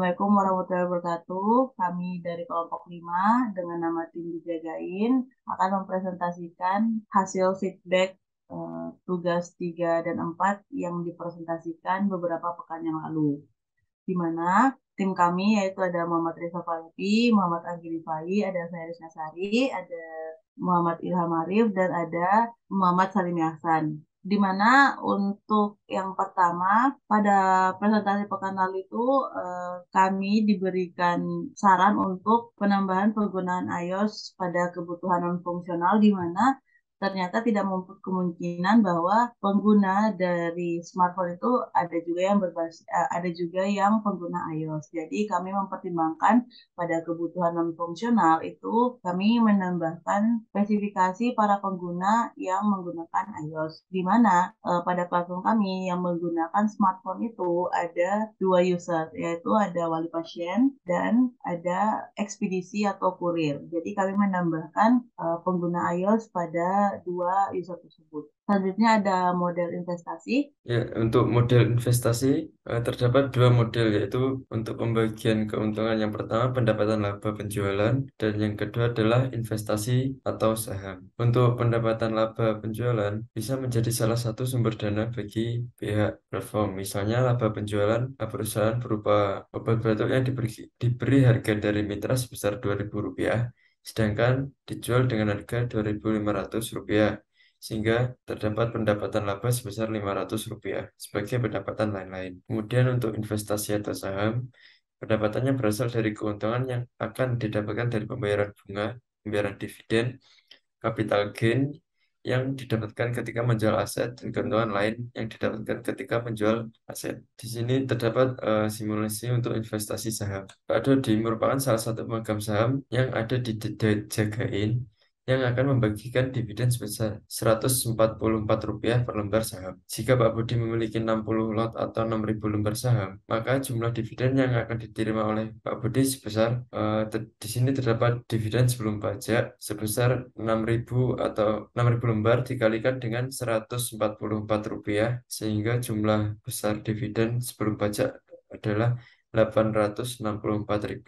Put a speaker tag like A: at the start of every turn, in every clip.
A: Assalamualaikum warahmatullahi wabarakatuh. Kami dari kelompok 5 dengan nama tim Dijagain akan mempresentasikan hasil feedback tugas 3 dan 4 yang dipresentasikan beberapa pekan yang lalu. Di mana tim kami yaitu ada Muhammad Reza Falepi, Muhammad Anggi Rifai, ada saya Rizna Sari, ada Muhammad Ilham Arif, dan ada Muhammad Salim Hasan. Di mana untuk yang pertama, pada presentasi pekan lalu itu kami diberikan saran untuk penambahan penggunaan iOS pada kebutuhan non-fungsional, di mana ternyata tidak menutup kemungkinan bahwa pengguna dari smartphone itu ada juga yang pengguna iOS. Jadi kami mempertimbangkan pada kebutuhan non fungsional itu kami menambahkan spesifikasi para pengguna yang menggunakan iOS, di mana pada platform kami yang menggunakan smartphone itu ada dua user, yaitu ada wali pasien dan ada ekspedisi atau kurir. Jadi kami menambahkan pengguna iOS pada dua user tersebut. Selanjutnya ada model investasi.
B: Ya, untuk model investasi terdapat dua model, yaitu untuk pembagian keuntungan. Yang pertama pendapatan laba penjualan, dan yang kedua adalah investasi atau saham. Untuk pendapatan laba penjualan bisa menjadi salah satu sumber dana bagi pihak platform. Misalnya laba penjualan perusahaan berupa obat batuk yang diberi harga dari mitra sebesar Rp2.000, sedangkan dijual dengan harga Rp2.500, sehingga terdapat pendapatan laba sebesar Rp500 sebagai pendapatan lain-lain. Kemudian untuk investasi atau saham, pendapatannya berasal dari keuntungan yang akan didapatkan dari pembayaran bunga, pembayaran dividen, capital gain yang didapatkan ketika menjual aset, dan keuntungan lain yang didapatkan ketika menjual aset. Di sini terdapat simulasi untuk investasi saham. Pak Dodi merupakan salah satu pemegang saham yang ada di Jagain, yang akan membagikan dividen sebesar Rp144 per lembar saham. Jika Pak Budi memiliki 60 lot atau 6.000 lembar saham, maka jumlah dividen yang akan diterima oleh Pak Budi sebesar di sini terdapat dividen sebelum pajak sebesar 6.000 atau 6.000 lembar dikalikan dengan Rp144, sehingga jumlah besar dividen sebelum pajak adalah Rp864.000.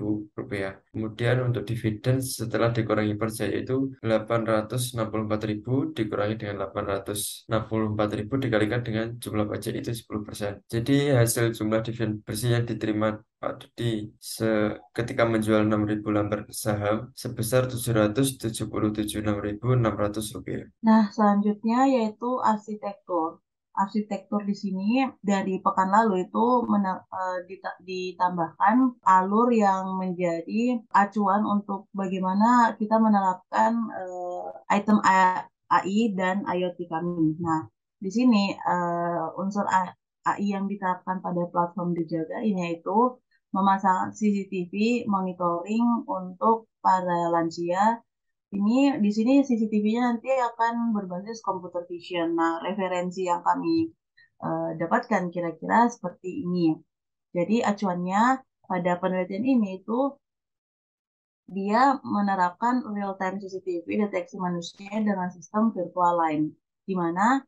B: Kemudian untuk dividen setelah dikurangi pajak itu Rp864.000 dikurangi dengan Rp864.000 dikalikan dengan jumlah pajak itu 10%. Jadi hasil jumlah dividen bersih yang diterima Pak Dudi ketika menjual 6.000 lembar saham sebesar Rp776.600.
A: Nah, selanjutnya yaitu arsitektur. Arsitektur di sini dari pekan lalu itu ditambahkan alur yang menjadi acuan untuk bagaimana kita menerapkan item AI dan IoT kami. Nah, di sini unsur AI yang diterapkan pada platform Dijaga ini yaitu memasang CCTV monitoring untuk para lansia. Di sini CCTV-nya nanti akan berbasis computer vision. Nah, referensi yang kami dapatkan kira-kira seperti ini. Jadi acuannya pada penelitian ini itu dia menerapkan real-time CCTV deteksi manusia dengan sistem virtual line, di mana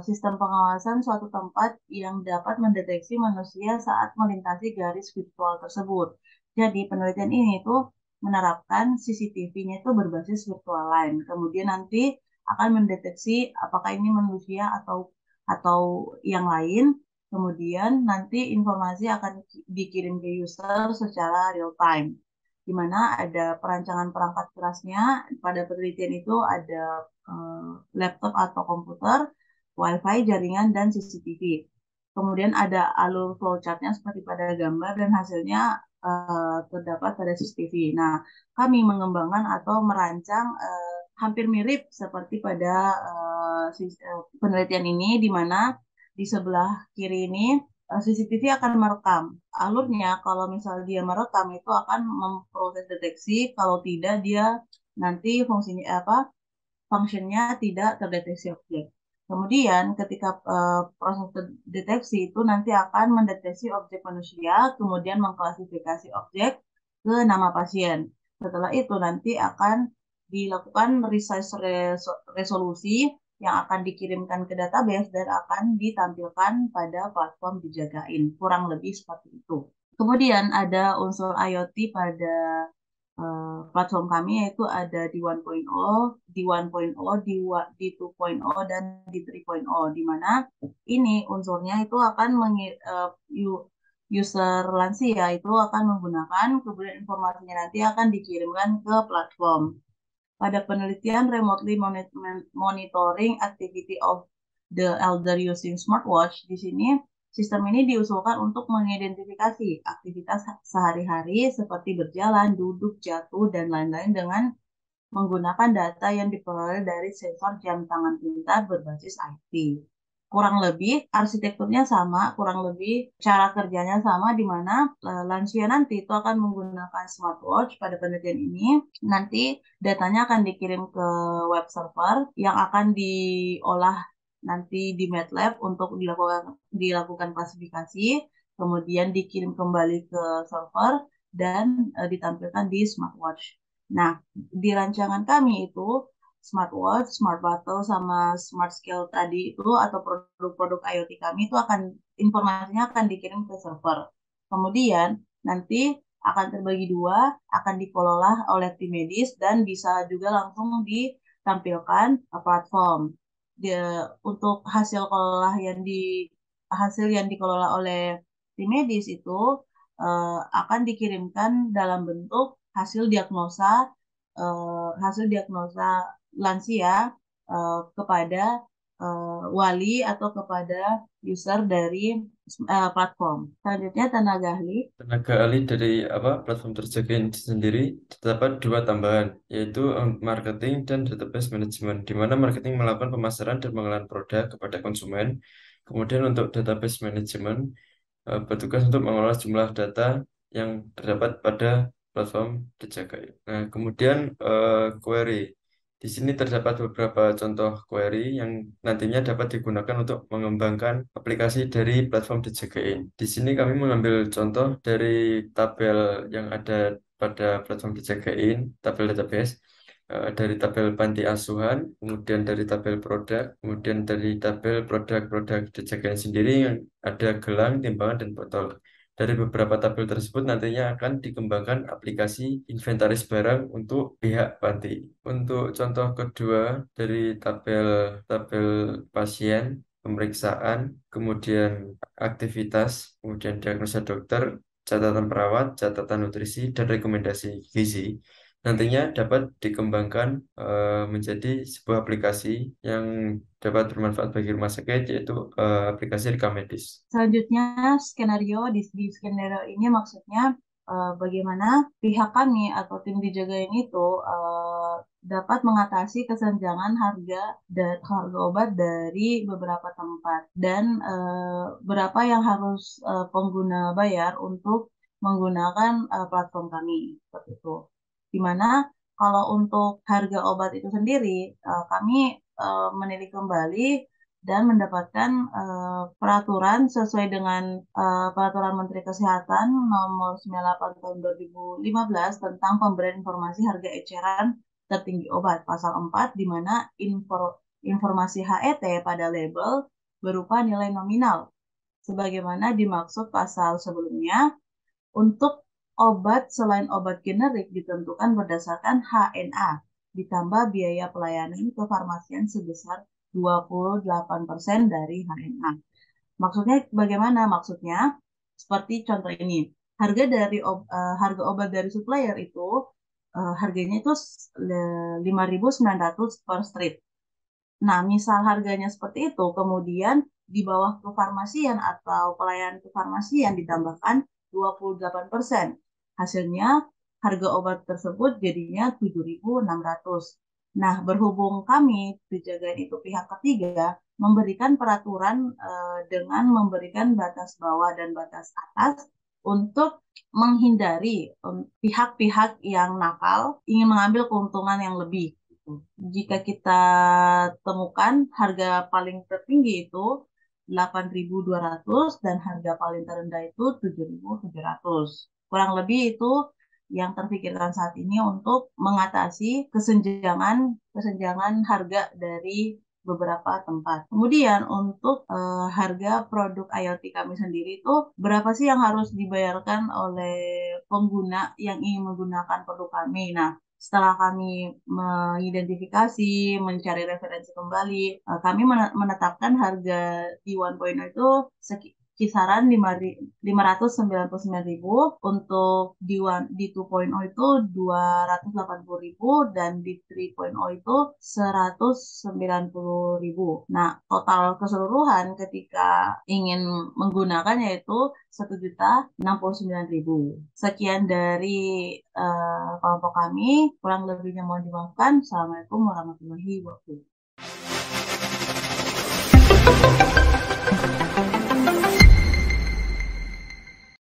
A: sistem pengawasan suatu tempat yang dapat mendeteksi manusia saat melintasi garis virtual tersebut. Jadi penelitian ini itu menerapkan CCTV-nya itu berbasis virtual line. Kemudian nanti akan mendeteksi apakah ini manusia atau yang lain. Kemudian nanti informasi akan dikirim ke user secara real time, di mana ada perancangan perangkat kerasnya. Pada penelitian itu ada laptop atau komputer, WiFi, jaringan, dan CCTV. Kemudian ada alur flowchart-nya seperti pada gambar, dan hasilnya terdapat pada CCTV. Nah, kami mengembangkan atau merancang hampir mirip seperti pada penelitian ini, di mana di sebelah kiri ini CCTV akan merekam. Alurnya, kalau misal dia merekam itu akan memproses deteksi, kalau tidak dia nanti fungsinya tidak terdeteksi objek. Kemudian ketika proses deteksi itu nanti akan mendeteksi objek manusia, kemudian mengklasifikasi objek ke nama pasien. Setelah itu nanti akan dilakukan resize resolusi yang akan dikirimkan ke database dan akan ditampilkan pada platform Dijagain. Kurang lebih seperti itu. Kemudian ada unsur IoT pada platform kami, yaitu ada di 1.0, di 1.0, di 2.0, dan di 3.0, di mana ini unsurnya itu akan user lansia itu akan menggunakan, kemudian informasinya nanti akan dikirimkan ke platform. Pada penelitian remotely monitoring activity of the elder using smartwatch, di sini sistem ini diusulkan untuk mengidentifikasi aktivitas sehari-hari seperti berjalan, duduk, jatuh, dan lain-lain dengan menggunakan data yang diperoleh dari sensor jam tangan pintar berbasis IT. Kurang lebih arsitekturnya sama, kurang lebih cara kerjanya sama, di mana lansia nanti itu akan menggunakan smartwatch pada penelitian ini. Nanti datanya akan dikirim ke web server yang akan diolah nanti di MATLAB untuk dilakukan klasifikasi, kemudian dikirim kembali ke server dan ditampilkan di smartwatch. Nah, di rancangan kami itu smartwatch, smart bottle, sama smart scale tadi itu atau produk-produk IoT kami itu informasinya akan dikirim ke server. Kemudian nanti akan terbagi dua, akan dikelola oleh tim medis dan bisa juga langsung ditampilkan ke platform. Untuk hasil yang dikelola oleh tim medis itu akan dikirimkan dalam bentuk hasil diagnosa lansia kepada wali atau kepada user dari platform. Selanjutnya tenaga ahli.
B: Tenaga ahli dari platform terjaga ini sendiri terdapat dua tambahan, yaitu marketing dan database management, di mana marketing melakukan pemasaran dan pengenalan produk kepada konsumen. Kemudian untuk database management, bertugas untuk mengelola jumlah data yang terdapat pada platform terjaga. Nah, kemudian query. Di sini terdapat beberapa contoh query yang nantinya dapat digunakan untuk mengembangkan aplikasi dari platform DJKIN. Di sini kami mengambil contoh dari tabel yang ada pada platform DJKIN, tabel database, dari tabel panti asuhan, kemudian dari tabel produk, kemudian dari tabel produk-produk DJKIN sendiri yang ada gelang, timbangan, dan botol. Dari beberapa tabel tersebut nantinya akan dikembangkan aplikasi inventaris barang untuk pihak panti. Untuk contoh kedua dari tabel pasien, pemeriksaan, kemudian aktivitas, kemudian diagnosa dokter, catatan perawat, catatan nutrisi, dan rekomendasi gizi. Nantinya dapat dikembangkan menjadi sebuah aplikasi yang dapat bermanfaat bagi rumah sakit, yaitu aplikasi rekam medis.
A: Selanjutnya skenario. Di skenario ini maksudnya bagaimana pihak kami atau tim dijaga ini tuh dapat mengatasi kesenjangan harga obat dari beberapa tempat, dan berapa yang harus pengguna bayar untuk menggunakan platform kami seperti itu. Dimana kalau untuk harga obat itu sendiri, kami menilik kembali dan mendapatkan peraturan sesuai dengan Peraturan Menteri Kesehatan Nomor 98 Tahun 2015 tentang pemberian informasi harga eceran tertinggi obat, Pasal 4, di mana informasi HET pada label berupa nilai nominal, sebagaimana dimaksud pasal sebelumnya. Untuk obat selain obat generik ditentukan berdasarkan HNA, ditambah biaya pelayanan kefarmasian sebesar 28% dari HNA. Maksudnya bagaimana? Maksudnya seperti contoh ini. Harga obat dari supplier itu harganya itu 5.900 per strip. Nah, misal harganya seperti itu, kemudian di bawah kefarmasian atau pelayanan kefarmasian ditambahkan 28%. Hasilnya harga obat tersebut jadinya 7.600. Nah, berhubung kami penjagaan itu pihak ketiga memberikan peraturan dengan memberikan batas bawah dan batas atas untuk menghindari pihak-pihak yang nakal ingin mengambil keuntungan yang lebih. Jika kita temukan harga paling tertinggi itu 8.200 dan harga paling terendah itu 7.700. Kurang lebih itu yang terpikirkan saat ini untuk mengatasi kesenjangan harga dari beberapa tempat. Kemudian untuk harga produk IoT kami sendiri itu berapa sih yang harus dibayarkan oleh pengguna yang ingin menggunakan produk kami. Nah, setelah kami mengidentifikasi, mencari referensi kembali, kami menetapkan harga di 1.0 itu kisaran 599.000, untuk di 2.0 itu 280.000, dan di 3.0 itu 190.000. Nah, total keseluruhan ketika ingin menggunakan yaitu 1.069.000. Sekian dari kelompok kami, kurang lebihnya mohon dimaafkan. Assalamualaikum warahmatullahi wabarakatuh.